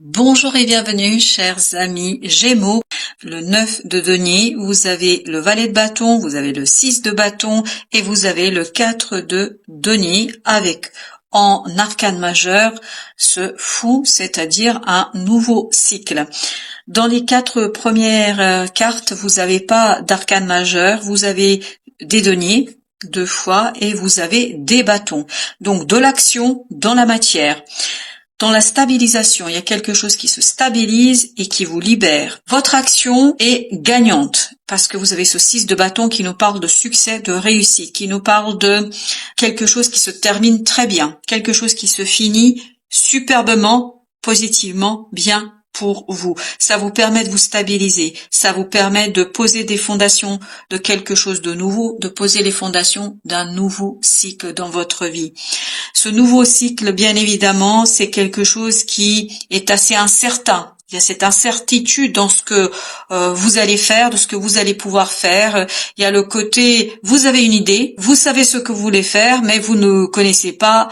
Bonjour et bienvenue, chers amis Gémeaux. Le 9 de denier, vous avez le valet de bâton, vous avez le 6 de bâton et vous avez le 4 de denier avec en arcane majeur ce fou, c'est-à-dire un nouveau cycle. Dans les 4 premières cartes, vous n'avez pas d'arcane majeur, vous avez des deniers 2 fois et vous avez des bâtons. Donc de l'action dans la matière. Dans la stabilisation, il y a quelque chose qui se stabilise et qui vous libère. Votre action est gagnante parce que vous avez ce 6 de bâton qui nous parle de succès, de réussite, qui nous parle de quelque chose qui se termine très bien, quelque chose qui se finit superbement, positivement, bien pour vous. Ça vous permet de vous stabiliser, ça vous permet de poser des fondations de quelque chose de nouveau, de poser les fondations d'un nouveau cycle dans votre vie. Ce nouveau cycle, bien évidemment, c'est quelque chose qui est assez incertain. Il y a cette incertitude dans ce que vous allez faire, de ce que vous allez pouvoir faire. Il y a le côté, vous avez une idée, vous savez ce que vous voulez faire, mais vous ne connaissez pas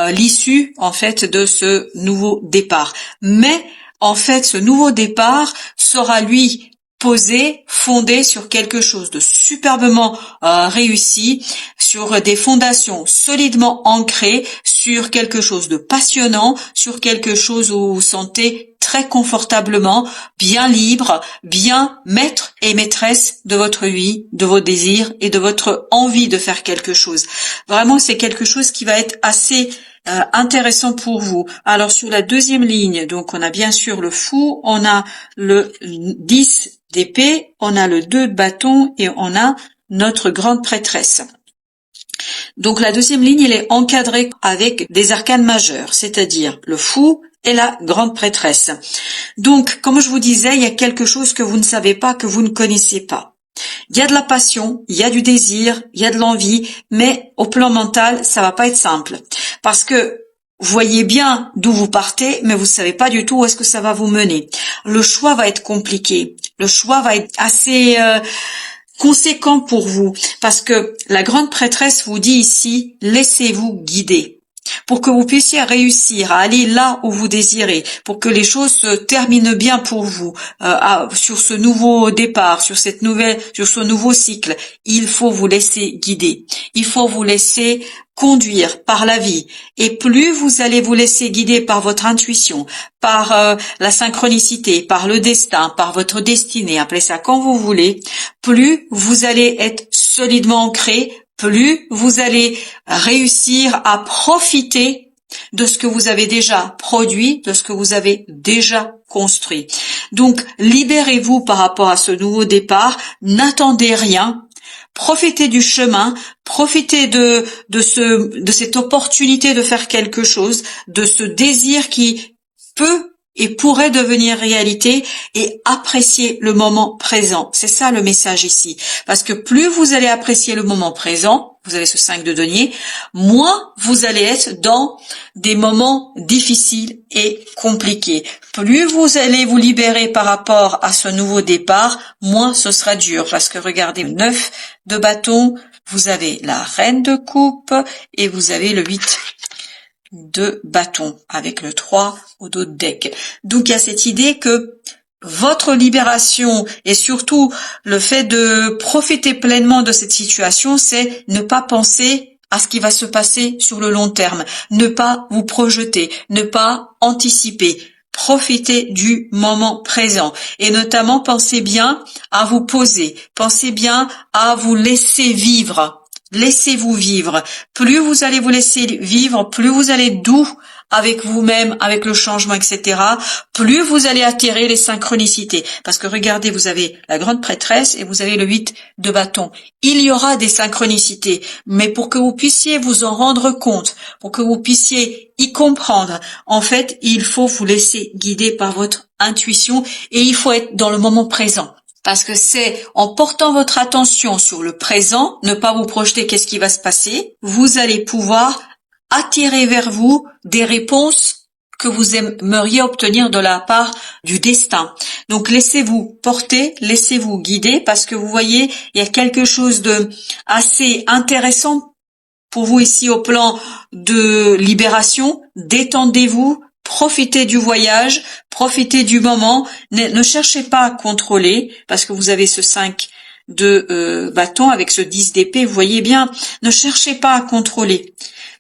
l'issue, en fait, de ce nouveau départ. Mais en fait, ce nouveau départ sera, lui, posé, fondé sur quelque chose de superbement réussi, sur des fondations solidement ancrées, sur quelque chose de passionnant, sur quelque chose où vous vous sentez très confortablement, bien libre, bien maître et maîtresse de votre vie, de vos désirs et de votre envie de faire quelque chose. Vraiment, c'est quelque chose qui va être assez intéressant pour vous. Alors sur la deuxième ligne, donc on a bien sûr le fou, on a le 10 d'épée, on a le 2 de bâton et on a notre grande prêtresse. Donc la deuxième ligne, elle est encadrée avec des arcanes majeurs, c'est-à-dire le fou et la grande prêtresse. Donc, comme je vous disais, il y a quelque chose que vous ne savez pas, que vous ne connaissez pas. Il y a de la passion, il y a du désir, il y a de l'envie, mais au plan mental, ça va pas être simple. Parce que vous voyez bien d'où vous partez, mais vous savez pas du tout où est-ce que ça va vous mener. Le choix va être compliqué. Le choix va être assez conséquent pour vous. Parce que la grande prêtresse vous dit ici, laissez-vous guider. Pour que vous puissiez réussir à aller là où vous désirez, pour que les choses se terminent bien pour vous, sur ce nouveau départ, sur ce nouveau cycle, il faut vous laisser guider. Il faut vous laisser conduire par la vie. Et plus vous allez vous laisser guider par votre intuition, par la synchronicité, par le destin, par votre destinée, appelez ça quand vous voulez, plus vous allez être solidement ancré, plus vous allez réussir à profiter de ce que vous avez déjà produit, de ce que vous avez déjà construit. Donc, libérez-vous par rapport à ce nouveau départ, n'attendez rien, profitez du chemin, profitez de cette opportunité de faire quelque chose, de ce désir qui peut et pourrait devenir réalité et apprécier le moment présent. C'est ça le message ici. Parce que plus vous allez apprécier le moment présent, vous avez ce 5 de denier, moins vous allez être dans des moments difficiles et compliqués. Plus vous allez vous libérer par rapport à ce nouveau départ, moins ce sera dur. Parce que regardez, 9 de bâton, vous avez la reine de coupe et vous avez le 8 de bâton avec le 3 au dos de deck. Donc il y a cette idée que votre libération et surtout le fait de profiter pleinement de cette situation, c'est ne pas penser à ce qui va se passer sur le long terme, ne pas vous projeter, ne pas anticiper. Profitez du moment présent et notamment pensez bien à vous poser, pensez bien à vous laisser vivre. Laissez-vous vivre. Plus vous allez vous laisser vivre, plus vous allez doux avec vous-même, avec le changement, etc. Plus vous allez attirer les synchronicités. Parce que regardez, vous avez la grande prêtresse et vous avez le 8 de bâton. Il y aura des synchronicités, mais pour que vous puissiez vous en rendre compte, pour que vous puissiez y comprendre, en fait, il faut vous laisser guider par votre intuition et il faut être dans le moment présent. Parce que c'est en portant votre attention sur le présent, ne pas vous projeter qu'est-ce qui va se passer, vous allez pouvoir attirer vers vous des réponses que vous aimeriez obtenir de la part du destin. Donc laissez-vous porter, laissez-vous guider parce que vous voyez, il y a quelque chose de assez intéressant pour vous ici au plan de libération. Détendez-vous, Profitez du voyage, profitez du moment, ne cherchez pas à contrôler, parce que vous avez ce 5 de bâton avec ce 10 d'épée, vous voyez bien, ne cherchez pas à contrôler.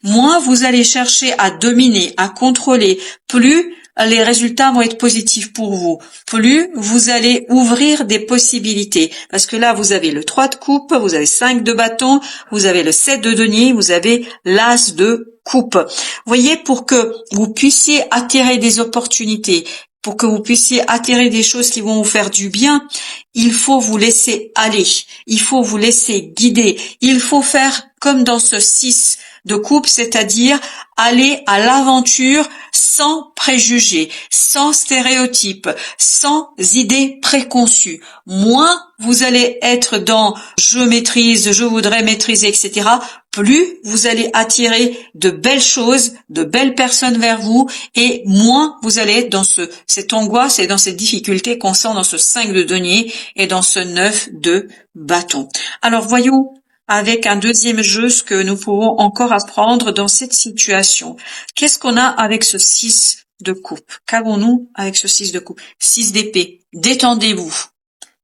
Moins vous allez chercher à dominer, à contrôler, plus les résultats vont être positifs pour vous. Plus vous allez ouvrir des possibilités. Parce que là, vous avez le 3 de coupe, vous avez 5 de bâton, vous avez le 7 de denier, vous avez l'as de coupe. Vous voyez, pour que vous puissiez attirer des opportunités, pour que vous puissiez attirer des choses qui vont vous faire du bien, il faut vous laisser aller, il faut vous laisser guider, il faut faire comme dans ce 6 de coupe, c'est-à-dire aller à l'aventure sans préjugés, sans stéréotypes, sans idées préconçues. Moins vous allez être dans je maîtrise, je voudrais maîtriser, etc., plus vous allez attirer de belles choses, de belles personnes vers vous, et moins vous allez être dans cette angoisse et dans cette difficulté qu'on sent dans ce 5 de denier et dans ce 9 de bâton. Alors voyons avec un deuxième jeu ce que nous pouvons encore apprendre dans cette situation. Qu'est-ce qu'on a avec ce 6 de coupe? Qu'avons-nous avec ce 6 de coupe? 6 d'épée. Détendez-vous.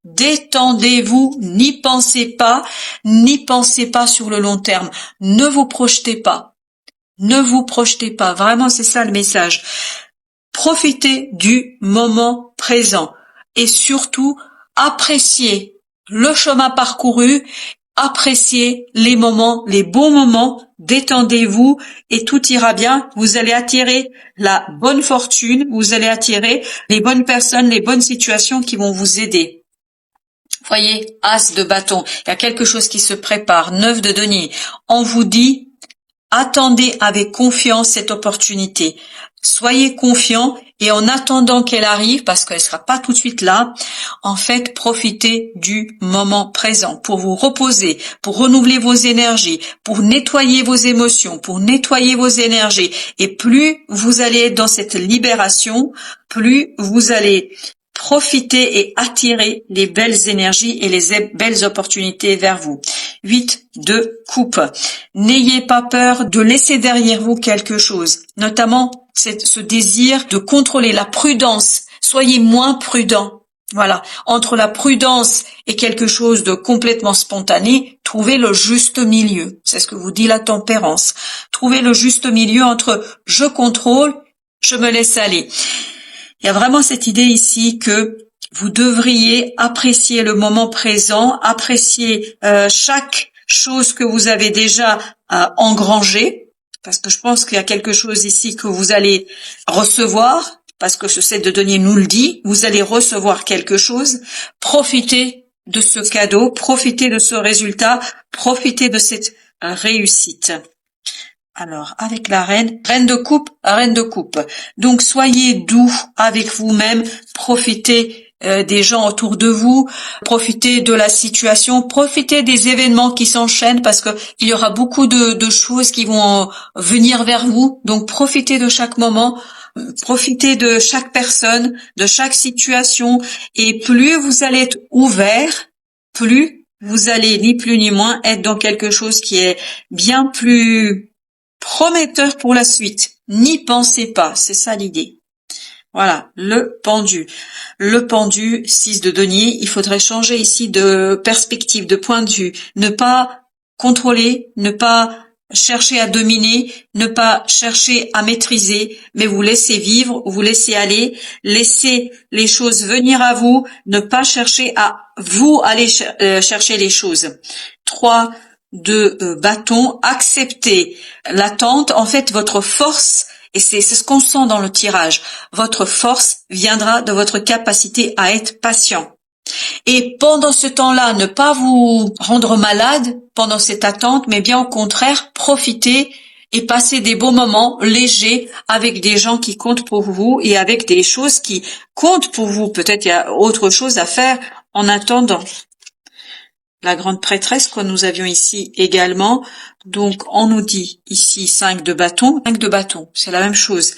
Détendez-vous, n'y pensez pas sur le long terme. Ne vous projetez pas. Ne vous projetez pas. Vraiment, c'est ça le message. Profitez du moment présent et surtout appréciez le chemin parcouru, appréciez les moments, les bons moments, détendez-vous et tout ira bien. Vous allez attirer la bonne fortune, vous allez attirer les bonnes personnes, les bonnes situations qui vont vous aider. Voyez, as de bâton, il y a quelque chose qui se prépare, 9 de denier. On vous dit, attendez avec confiance cette opportunité. Soyez confiants et en attendant qu'elle arrive, parce qu'elle sera pas tout de suite là, en fait, profitez du moment présent pour vous reposer, pour renouveler vos énergies, pour nettoyer vos émotions, pour nettoyer vos énergies. Et plus vous allez être dans cette libération, plus vous allez profiter et attirer les belles énergies et les belles opportunités vers vous. 8 de coupe. N'ayez pas peur de laisser derrière vous quelque chose, notamment ce désir de contrôler la prudence. Soyez moins prudent. Voilà. Entre la prudence et quelque chose de complètement spontané, trouvez le juste milieu. C'est ce que vous dit la tempérance. Trouvez le juste milieu entre je contrôle, je me laisse aller. Il y a vraiment cette idée ici que vous devriez apprécier le moment présent, apprécier chaque chose que vous avez déjà engrangée, parce que je pense qu'il y a quelque chose ici que vous allez recevoir, parce que ce 7 de denier nous le dit, vous allez recevoir quelque chose. Profitez de ce cadeau, profitez de ce résultat, profitez de cette réussite. Alors, avec la reine de coupe, reine de coupe. Donc, soyez doux avec vous-même, profitez des gens autour de vous, profitez de la situation, profitez des événements qui s'enchaînent parce que il y aura beaucoup de choses qui vont venir vers vous. Donc, profitez de chaque moment, profitez de chaque personne, de chaque situation. Et plus vous allez être ouvert, plus vous allez, ni plus ni moins, être dans quelque chose qui est bien plus prometteur pour la suite. N'y pensez pas, c'est ça l'idée. Voilà, le pendu. Le pendu, 6 de denier, il faudrait changer ici de perspective, de point de vue. Ne pas contrôler, ne pas chercher à dominer, ne pas chercher à maîtriser, mais vous laissez vivre, vous laissez aller, laissez les choses venir à vous, ne pas chercher à vous aller chercher les choses. 3 de bâton, acceptez l'attente. En fait, votre force, et c'est ce qu'on sent dans le tirage, votre force viendra de votre capacité à être patient. Et pendant ce temps-là, ne pas vous rendre malade pendant cette attente, mais bien au contraire, profitez et passez des beaux moments légers avec des gens qui comptent pour vous et avec des choses qui comptent pour vous. Peut-être il y a autre chose à faire en attendant. La grande prêtresse que nous avions ici également. Donc, on nous dit ici 5 de bâton. 5 de bâton, c'est la même chose.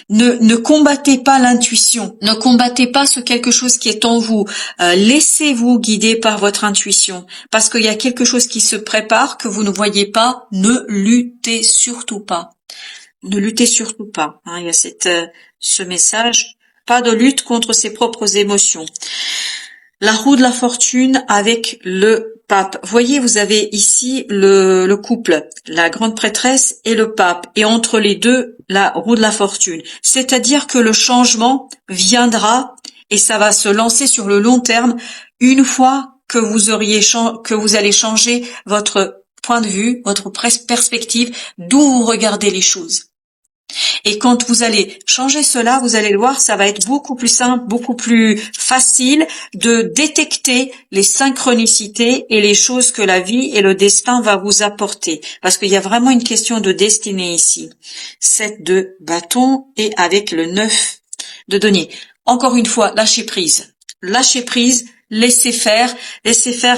Ne combattez pas l'intuition. Ne combattez pas ce quelque chose qui est en vous. Laissez-vous guider par votre intuition. Parce qu'il y a quelque chose qui se prépare que vous ne voyez pas. Ne luttez surtout pas. Ne luttez surtout pas. Hein, il y a ce message. Pas de lutte contre ses propres émotions. La roue de la fortune avec le pape. Voyez, vous avez ici le couple, la grande prêtresse et le pape. Et entre les deux, la roue de la fortune. C'est-à-dire que le changement viendra et ça va se lancer sur le long terme une fois que vous allez changer votre point de vue, votre perspective, d'où vous regardez les choses. Et quand vous allez changer cela, vous allez le voir, ça va être beaucoup plus simple, beaucoup plus facile de détecter les synchronicités et les choses que la vie et le destin va vous apporter. Parce qu'il y a vraiment une question de destinée ici. 7 de bâton et avec le 9 de denier. Encore une fois, lâchez prise. Lâchez prise. Laissez faire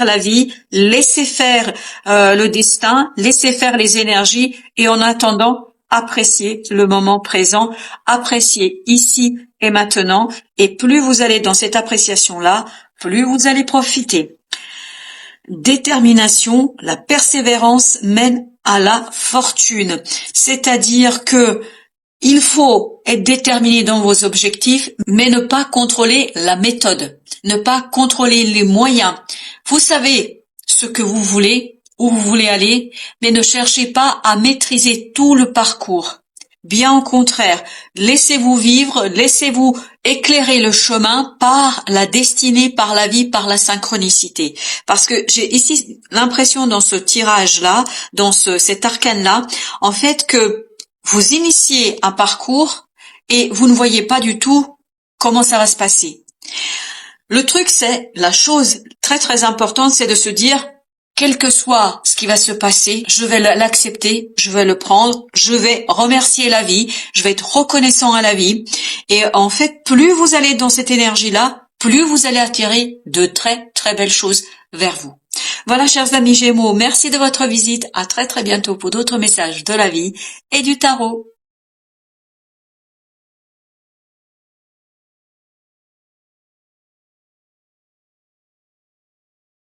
la vie, laissez faire le destin, laissez faire les énergies et en attendant, appréciez le moment présent, appréciez ici et maintenant et plus vous allez dans cette appréciation-là, plus vous allez profiter. Détermination, la persévérance mène à la fortune, c'est-à-dire que il faut être déterminé dans vos objectifs, mais ne pas contrôler la méthode, ne pas contrôler les moyens. Vous savez ce que vous voulez, où vous voulez aller, mais ne cherchez pas à maîtriser tout le parcours. Bien au contraire, laissez-vous vivre, laissez-vous éclairer le chemin par la destinée, par la vie, par la synchronicité. Parce que j'ai ici l'impression dans ce tirage-là, dans cet arcane-là, en fait que vous initiez un parcours et vous ne voyez pas du tout comment ça va se passer. Le truc, c'est, la chose très très importante, c'est de se dire, quel que soit ce qui va se passer, je vais l'accepter, je vais le prendre, je vais remercier la vie, je vais être reconnaissant à la vie. Et en fait, plus vous allez dans cette énergie-là, plus vous allez attirer de très très belles choses vers vous. Voilà, chers amis Gémeaux, merci de votre visite. À très très bientôt pour d'autres messages de la vie et du tarot.